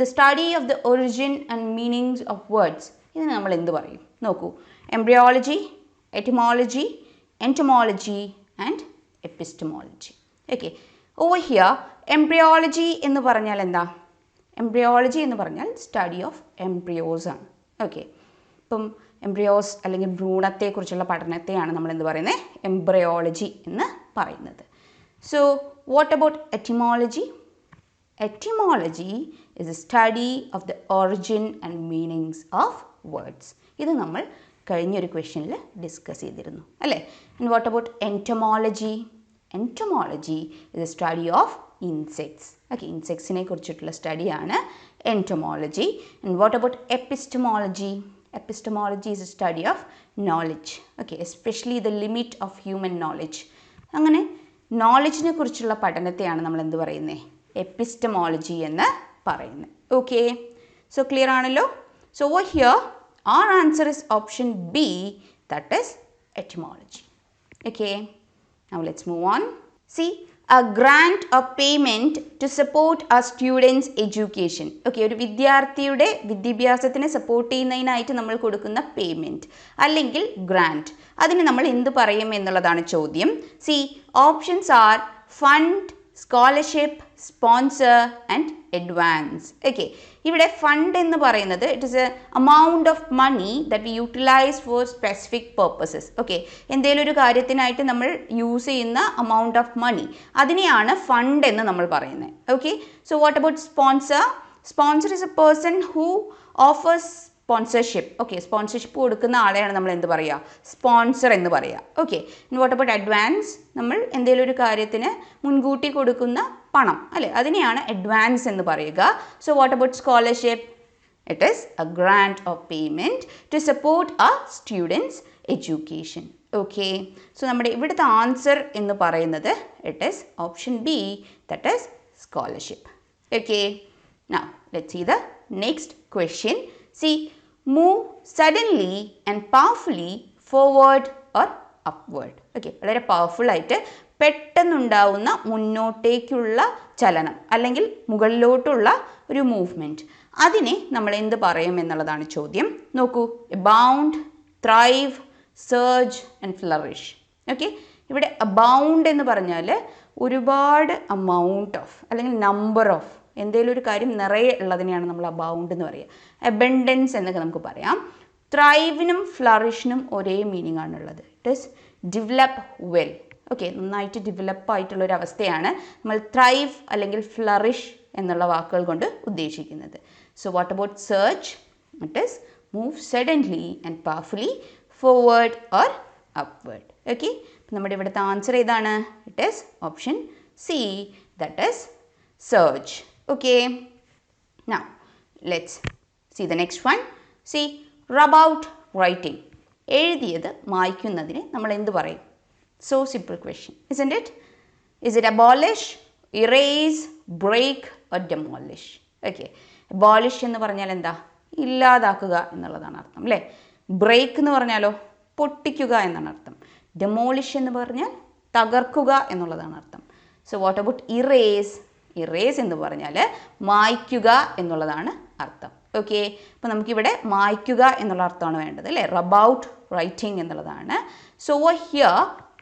The study of the origin and meanings of words, ഇതിന് നമ്മൾ എന്ത് പറയും? നോക്കൂ, embryology, etymology, entomology and epistemology. Okay, over here embryology എന്ന് പറഞ്ഞാൽ എന്താ? എംബ്രിയോളജി എന്ന് പറഞ്ഞാൽ സ്റ്റഡി ഓഫ് എംബ്രിയോസ് ആണ്. ഓക്കെ, ഇപ്പം എംബ്രിയോസ് അല്ലെങ്കിൽ ഭ്രൂണത്തെക്കുറിച്ചുള്ള പഠനത്തെയാണ് നമ്മൾ എന്ത് പറയുന്നത്? എംബ്രിയോളജി എന്ന് പറയുന്നത്. So what about etymology? Etymology is a study of the origin and meanings of words. ഇത് നമ്മൾ കഴിഞ്ഞൊരു ക്വസ്റ്റ്യനിൽ ഡിസ്കസ് ചെയ്തിരുന്നു അല്ലേ. And what about entomology? Entomology is a study of insects. Okay, ഇൻസെക്ട്സിനെ കുറിച്ചിട്ടുള്ള സ്റ്റഡിയാണ് entomology. And what about epistemology? Epistemology is a study of knowledge. Okay, especially the limit of human knowledge. അങ്ങനെ നോളജിനെ കുറിച്ചുള്ള പഠനത്തെയാണ് നമ്മൾ എന്ത് പറയുന്നത്? എപ്പിസ്റ്റമോളജി എന്ന് പറയുന്നത്. ഓക്കെ, സോ ക്ലിയർ ആണല്ലോ. So over here our answer is option B, that is etymology. Okay, now let's move on. See, a grant or payment to support a student's education. Okay, ഒരു വിദ്യാർത്ഥിയുടെ വിദ്യാഭ്യാസത്തിനെ സപ്പോർട്ട് ചെയ്യുന്നതിനായിട്ട് നമ്മൾ കൊടുക്കുന്ന പേയ്മെൻറ്റ് അല്ലെങ്കിൽ ഗ്രാൻറ്റ്, അതിന് നമ്മൾ എന്ത് പറയും എന്നുള്ളതാണ് ചോദ്യം. See options R fund, scholarship, sponsor and advance. Okay, ഇവിടെ ഫണ്ട് എന്ന് പറയുന്നത് it is A amount of money that we utilize for specific purposes. Okay, എന്തെങ്കിലും ഒരു കാര്യത്തിനായിട്ട് നമ്മൾ യൂസ് ചെയ്യുന്ന amount of money, അതിനെയാണ് ഫണ്ട് എന്ന് നമ്മൾ പറയുന്നത്. Okay, so what about sponsor? Sponsor is a person who offers sponsorship. Okay, sponsorship കൊടുക്കുന്ന ആളെയാണ് നമ്മൾ എന്ത് പറയുക? സ്പോൺസർ എന്ന് പറയുക. Okay, what about advance? നമ്മൾ എന്തെങ്കിലും ഒരു കാര്യത്തിന് മുൻകൂട്ടി കൊടുക്കുന്ന പണം അല്ലേ, അതിനെയാണ് അഡ്വാൻസ് എന്ന് പറയുക. So what about scholarship? It is a grant or payment to support a student's education. Okay, so നമ്മുടെ ഇവിടുത്തെ ആൻസർ എന്ന് പറയുന്നത് it is option B, that is scholarship. Okay, now let's see the next question. See, move suddenly and powerfully forward or upward. Okay, വളരെ പവർഫുൾ ആയിട്ട് പെട്ടെന്നുണ്ടാവുന്ന മുന്നോട്ടേക്കുള്ള ചലനം അല്ലെങ്കിൽ മുകളിലോട്ടുള്ള ഒരു മൂവ്മെൻറ്റ്, അതിനെ നമ്മൾ എന്ത് പറയും എന്നുള്ളതാണ് ചോദ്യം. നോക്കൂ, bound, thrive, surge and flourish. Okay, ഇവിടെ abound എന്ന് പറഞ്ഞാൽ ഒരുപാട് amount of അല്ലെങ്കിൽ number of എന്തെങ്കിലും ഒരു കാര്യം നിറയെ ഉള്ളതിനെയാണ് നമ്മൾ abound എന്ന് പറയുക. abundance എന്നൊക്കെ നമുക്ക് പറയാം. ത്രൈവിനും ഫ്ലറിഷിനും ഒരേ മീനിങ് ആണുള്ളത്. It is develop well. Okay, നന്നായിട്ട് ഡെവലപ്പ് ആയിട്ടുള്ള ഒരു അവസ്ഥയാണ് നമ്മൾ ത്രൈവ് അല്ലെങ്കിൽ ഫ്ലറിഷ് എന്നുള്ള വാക്കുകൾ കൊണ്ട് ഉദ്ദേശിക്കുന്നത്. So what about surge? It is move suddenly and powerfully forward or upward. Okay, നമ്മുടെ ഇവിടുത്തെ ആൻസർ ഏതാണ്? It is option C, that is surge. Okay, now let's see the next one. See rub out writing. എഴുതിയത് മായ്ക്കുന്നതിന് നമ്മൾ എന്ത് പറയും? So simple question, isn't it? Is it abolish, erase, break or demolish? ഓക്കെ, abolish എന്ന് പറഞ്ഞാൽ എന്താ? ഇല്ലാതാക്കുക എന്നുള്ളതാണ് അർത്ഥം അല്ലേ. ബ്രേക്ക് എന്ന് പറഞ്ഞാലോ പൊട്ടിക്കുക എന്നാണ് അർത്ഥം. ഡെമോളിഷ് എന്ന് പറഞ്ഞാൽ തകർക്കുക എന്നുള്ളതാണ് അർത്ഥം. So what about erase? Erase എന്ന് പറഞ്ഞാൽ മായ്ക്കുക എന്നുള്ളതാണ് അർത്ഥം. ഓക്കെ, അപ്പോൾ നമുക്കിവിടെ മായ്ക്കുക എന്നുള്ള അർത്ഥമാണ് വേണ്ടത് അല്ലേ. റബ് ഔട്ട് റൈറ്റിംഗ് എന്നുള്ളതാണ്. So here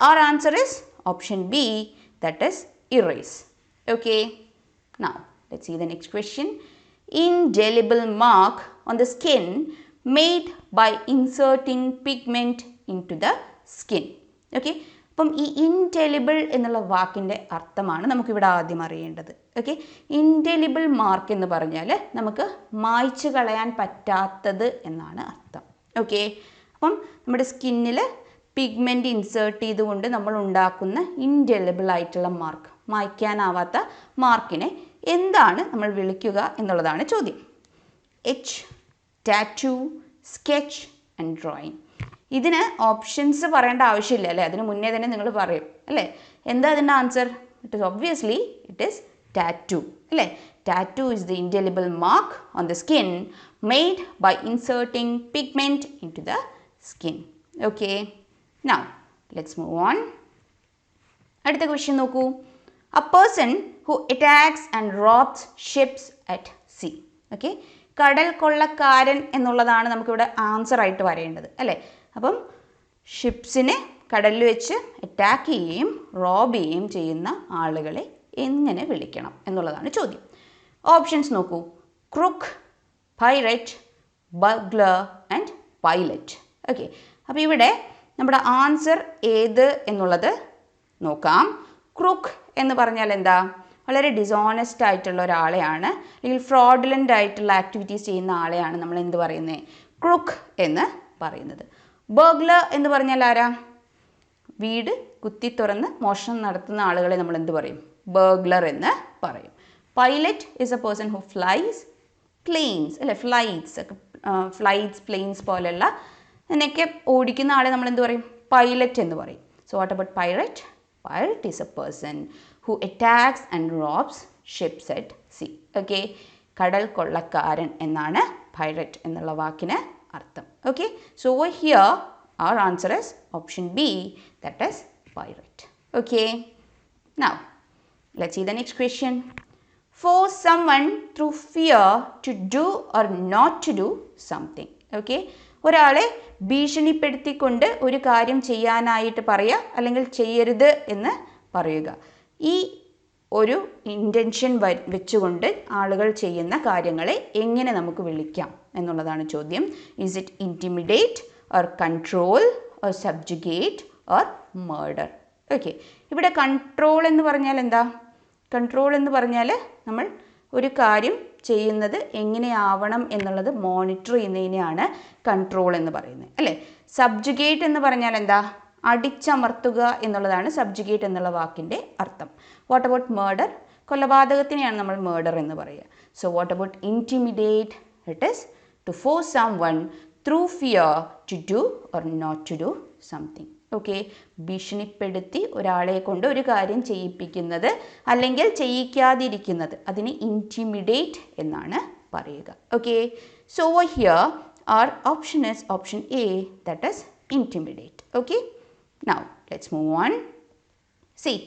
our answer is option B, that is erase. Okay, now let's see the next question. Indelible mark on the skin made by inserting pigment into the skin. Okay, അപ്പം ഈ ഇൻഡെലിബിൾ എന്നുള്ള വാക്കിൻ്റെ അർത്ഥമാണ് നമുക്കിവിടെ ആദ്യം അറിയേണ്ടത്. ഓക്കെ, ഇൻഡെലിബിൾ മാർക്ക് എന്ന് പറഞ്ഞാൽ നമുക്ക് മായ്ച്ചു കളയാൻ പറ്റാത്തത് എന്നാണ് അർത്ഥം. ഓക്കെ, അപ്പം നമ്മുടെ സ്കിന്നിൽ പിഗ്മെൻറ്റ് ഇൻസേർട്ട് ചെയ്തുകൊണ്ട് നമ്മൾ ഉണ്ടാക്കുന്ന ഇൻഡെലിബിൾ ആയിട്ടുള്ള മാർക്ക്, മായ്ക്കാനാവാത്ത മാർക്കിനെ എന്താണ് നമ്മൾ വിളിക്കുക എന്നുള്ളതാണ് ചോദ്യം. H, tattoo, sketch and drawing. ഇതിന് ഓപ്ഷൻസ് പറയേണ്ട ആവശ്യമില്ല അല്ലേ, അതിന് മുന്നേ തന്നെ നിങ്ങൾ പറയും അല്ലേ. എന്താ അതിൻ്റെ answer? It is obviously it is tattoo അല്ലേ. Tattoo is the indelible mark on the skin made by inserting pigment in to the skin. Okay, now let's move on. അടുത്ത ക്വസ്റ്റ്യൻ നോക്കൂ. a person who attacks and robs ships at sea. Okay, കടൽ കൊള്ളക്കാരൻ എന്നുള്ളതാണ് നമുക്കിവിടെ ആൻസർ ആയിട്ട് വരേണ്ടത് അല്ലേ. അപ്പം ഷിപ്സിനെ കടലിൽ വെച്ച് അറ്റാക്ക് ചെയ്യുകയും റോബ് ചെയ്യുകയും ചെയ്യുന്ന ആളുകളെ എങ്ങനെ വിളിക്കണം എന്നുള്ളതാണ് ചോദ്യം. ഓപ്ഷൻസ് നോക്കൂ. Crook, pirate, burglar and pilot. Okay, അപ്പോൾ ഇവിടെ നമ്മുടെ ആൻസർ ഏത് എന്നുള്ളത് നോക്കാം. ക്രൂക്ക് എന്ന് പറഞ്ഞാൽ എന്താ? വളരെ ഡിസോണസ്റ്റ് ആയിട്ടുള്ള ഒരാളെയാണ്, അല്ലെങ്കിൽ ഫ്രോഡുലൻ്റ് ആയിട്ടുള്ള ആക്ടിവിറ്റീസ് ചെയ്യുന്ന ആളെയാണ് നമ്മൾ എന്ത് പറയുന്നത്? ക്രൂക്ക് എന്ന് പറയുന്നത്. ബർഗ്ലർ എന്ന് പറഞ്ഞാൽ ആരാ? വീട് കുത്തി തുറന്ന് മോഷണം നടത്തുന്ന ആളുകളെ നമ്മൾ എന്ത് പറയും? ബർഗ്ലർ എന്ന് പറയും. Pilot is a person who flies planes അല്ലെ, ഫ്ലൈറ്റ്സ് പ്ലെയിൻസ് പോലെയുള്ള അതിനൊക്കെ ഓടിക്കുന്ന ആളെ നമ്മൾ എന്ത് പറയും? പൈലറ്റ് എന്ന് പറയും. So what about pirate? Pirate is a person who attacks and robs ships at sea. Okay, കടൽ കൊള്ളക്കാരൻ എന്നാണ് പൈററ്റ് എന്നുള്ള വാക്കിന് അർത്ഥം. Okay, so here our answer is option B, that is pirate. Okay, now let's see the next question. Force someone through fear to do or not to do something. Okay, ഒരാളെ ഭീഷണിപ്പെടുത്തിക്കൊണ്ട് ഒരു കാര്യം ചെയ്യാനായിട്ട് പറയുക അല്ലെങ്കിൽ ചെയ്യരുത് എന്ന് പറയുക. ഈ ഒരു ഇൻറ്റൻഷൻ വെച്ചുകൊണ്ട് ആളുകൾ ചെയ്യുന്ന കാര്യങ്ങളെ എങ്ങനെ നമുക്ക് വിളിക്കാം എന്നുള്ളതാണ് ചോദ്യം. Is it intimidate or control or subjugate or murder? Okay, ഇവിടെ കൺട്രോൾ എന്ന് പറഞ്ഞാൽ എന്താ? കൺട്രോൾ എന്ന് പറഞ്ഞാൽ നമ്മൾ ഒരു കാര്യം ചെയ്യുന്നത് എങ്ങനെയാവണം എന്നുള്ളത് മോണിറ്റർ ചെയ്യുന്നതിനെയാണ് കൺട്രോൾ എന്ന് പറയുന്നത് അല്ലേ. സബ്ജുഗേറ്റ് എന്ന് പറഞ്ഞാൽ എന്താ? അടിച്ചമർത്തുക എന്നുള്ളതാണ് സബ്ജുഗേറ്റ് എന്നുള്ള വാക്കിൻ്റെ അർത്ഥം. What about murder? കൊലപാതകത്തിനെയാണ് നമ്മൾ മേർഡർ എന്ന് പറയുക. So what about intimidate? It is to force someone through fear to do or not to do something. Okay, ഭീഷണിപ്പെടുത്തി ഒരാളെ കൊണ്ട് ഒരു കാര്യം ചെയ്യിപ്പിക്കുന്നത് അല്ലെങ്കിൽ ചെയ്യിക്കാതിരിക്കുന്നത്, അതിന് ഇൻറ്റിമിഡേറ്റ് എന്നാണ് പറയുക. Okay, so here our option is option A, that is intimidate. Okay, now let's move on. See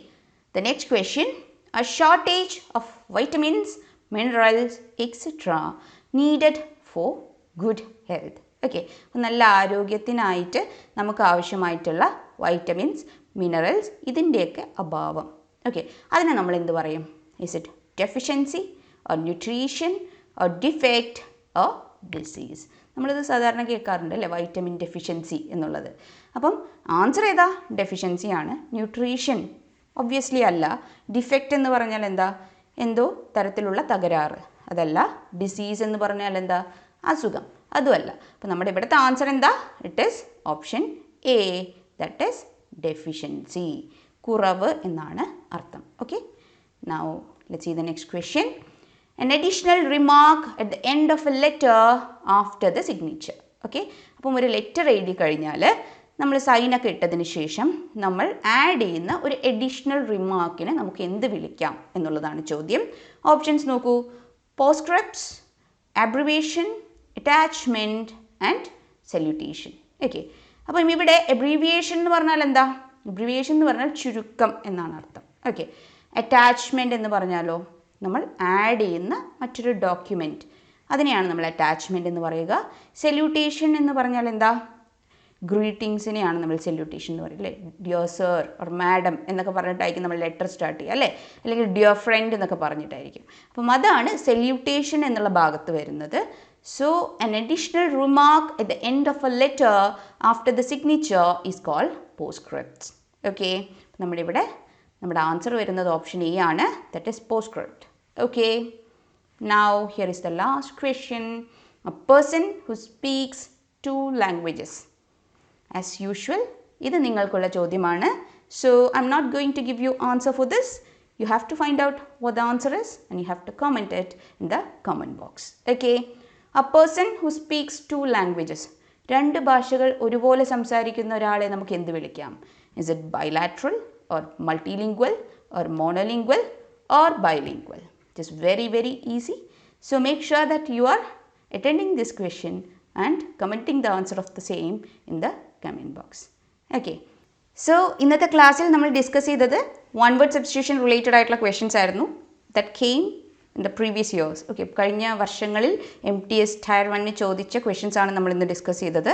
the next question. A shortage of vitamins, minerals, etc. needed for good health. Okay, നല്ല ആരോഗ്യത്തിനായിട്ട് നമുക്ക് ആവശ്യമായിട്ടുള്ള വൈറ്റമിൻസ്, മിനറൽസ് ഇതിൻ്റെയൊക്കെ അഭാവം. ഓക്കെ, അതിനെ നമ്മൾ എന്ത് പറയും? Is it deficiency or nutrition or defect or disease? നമ്മളിത് സാധാരണ കേൾക്കാറുണ്ട് അല്ലേ, വൈറ്റമിൻ ഡെഫിഷ്യൻസി എന്നുള്ളത്. അപ്പം ആൻസർ ഏതാ? ഡെഫിഷ്യൻസി ആണ്. ന്യൂട്രീഷൻ ഒബ്വിയസ്ലി അല്ല. ഡിഫെക്റ്റ് എന്ന് പറഞ്ഞാൽ എന്താ? എന്തോ തരത്തിലുള്ള തകരാറ്, അതല്ല. ഡിസീസ് എന്ന് പറഞ്ഞാൽ എന്താ? അസുഖം, അതുമല്ല. അപ്പം നമ്മുടെ ഇവിടുത്തെ ആൻസർ എന്താ? It is option A, that is deficiency, കുറവ് എന്നാണ് അർത്ഥം. Okay, now let's see the next question. An additional remark at the end of a letter after the signature. Okay, അപ്പം ഒരു ലെറ്റർ എഴുതി കഴിഞ്ഞാൽ നമ്മൾ സൈനൊക്കെ ഇട്ടതിന് ശേഷം നമ്മൾ ആഡ് ചെയ്യുന്ന ഒരു അഡീഷണൽ റിമാർക്കിനെ നമുക്ക് എന്ത് വിളിക്കാം എന്നുള്ളതാണ് ചോദ്യം. ഓപ്ഷൻസ് നോക്കൂ. Postscripts, abbreviation, attachment and salutation. Okay, അപ്പം ഇവിടെ അബ്രീവിയേഷൻ എന്ന് പറഞ്ഞാൽ എന്താ? അബ്രീവിയേഷൻ എന്ന് പറഞ്ഞാൽ ചുരുക്കം എന്നാണ് അർത്ഥം. ഓക്കെ, അറ്റാച്ച്മെൻറ്റ് എന്ന് പറഞ്ഞാലോ നമ്മൾ ആഡ് ചെയ്യുന്ന മറ്റൊരു ഡോക്യുമെൻറ്റ്, അതിനെയാണ് നമ്മൾ അറ്റാച്ച്മെൻറ്റ് എന്ന് പറയുക. സല്യൂട്ടേഷൻ എന്ന് പറഞ്ഞാൽ എന്താ? ഗ്രീറ്റിങ്സിനെയാണ് നമ്മൾ സല്യൂട്ടേഷൻ എന്ന് പറയും അല്ലേ. ഡിയർ സർ ഓർ മാഡം എന്നൊക്കെ പറഞ്ഞിട്ടായിരിക്കും നമ്മൾ ലെറ്റർ സ്റ്റാർട്ട് ചെയ്യുക അല്ലേ, അല്ലെങ്കിൽ ഡിയർ ഫ്രണ്ട് എന്നൊക്കെ പറഞ്ഞിട്ടായിരിക്കും. അപ്പം അതാണ് സല്യൂട്ടേഷൻ എന്നുള്ള ഭാഗത്ത് വരുന്നത്. So an additional remark at the end of a letter after the signature is called postscript. Okay, നമ്മളിവിടെ നമ്മുടെ ആൻസർ വരുന്നത് ഓപ്ഷൻ എ ആണ്, that is postscript. Okay, now here is the last question. A person who speaks 2 languages. As usual ഇത് നിങ്ങൾക്കുള്ള ചോദ്യമാണ്. So I am not going to give you answer for this. You have to find out what the answer is and you have to comment it in the comment box. Okay, a person who speaks 2 languages, 2 ഭാഷകൾ ഒരുപോലെ സംസാരിക്കുന്ന ഒരാളെ നമുക്ക് എന്ത് വിളിക്കാം? Is it bilateral or multilingual or monolingual or bilingual? It is very very easy. So make sure that you are attending this question and commenting the answer of the same in the comment box. Okay, so ഇന്നത്തെ ക്ലാസ്സിൽ നമ്മൾ ഡിസ്കസ് ചെയ്തത് one word substitution related ആയിട്ടുള്ള ക്വസ്റ്റ്യൻസ് ആയിരുന്നു that came in the previous years. Okay, കഴിഞ്ഞ വർഷങ്ങളിൽ MTS Tier 1 ചോദിച്ച ക്വസ്റ്റ്യൻസ് ആണ് നമ്മൾ ഇന്ന് ഡിസ്കസ് ചെയ്തത്.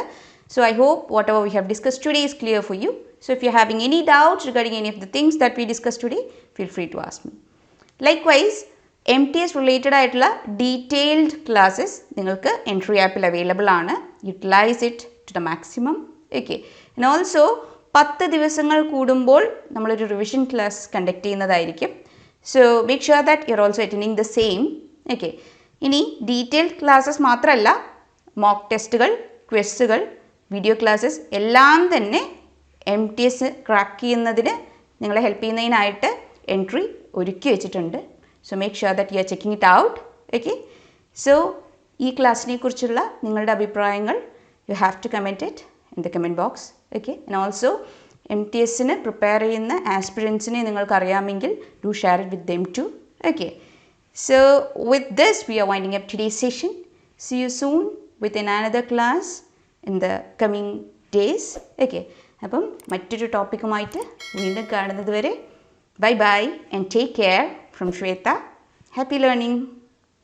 So I hope whatever we have discussed today is clear for you. So if you're having any doubts regarding any of the things that we discussed today, feel free to ask me. Likewise, MTS related ആയിട്ടുള്ള ഡീറ്റെയിൽഡ് ക്ലാസ്സസ് നിങ്ങൾക്ക് എൻട്രി ആപ്പിൽ അവൈലബിൾ ആണ്. Utilise it to the maximum. Okay, and also 10 ദിവസങ്ങൾ കൂടുമ്പോൾ നമ്മളൊരു റിവിഷൻ ക്ലാസ് കണ്ടക്ട് ചെയ്യുന്നതായിരിക്കും. So make sure that you are also attending the same. Okay, ഇനി ഡീറ്റെയിൽഡ് ക്ലാസ്സസ് മാത്രമല്ല, മോക്ക് ടെസ്റ്റുകൾ, ക്വസ്റ്റുകൾ, വീഡിയോ ക്ലാസ്സസ് എല്ലാം തന്നെ MTS ക്രാക്ക് ചെയ്യുന്നതിന് നിങ്ങളെ ഹെൽപ്പ് ചെയ്യുന്നതിനായിട്ട് എൻട്രി ഒരുക്കി വെച്ചിട്ടുണ്ട്. So make sure that you are checking it out. Okay, so ഈ ക്ലാസ്സിനെ കുറിച്ചുള്ള നിങ്ങളുടെ അഭിപ്രായങ്ങൾ you have to comment it in the comment box. Okay, and also MTSന് പ്രിപ്പയർ ചെയ്യുന്ന ആസ്പിറൻസിനെ നിങ്ങൾക്ക് അറിയാമെങ്കിൽ do share it with them to. Okay, so with this we are winding up today's session. See you soon with another class in the coming days. Okay, അപ്പം മറ്റൊരു ടോപ്പിക്കുമായിട്ട് വീണ്ടും കാണുന്നത് വരെ bye bye and take care from Shweta. Happy learning.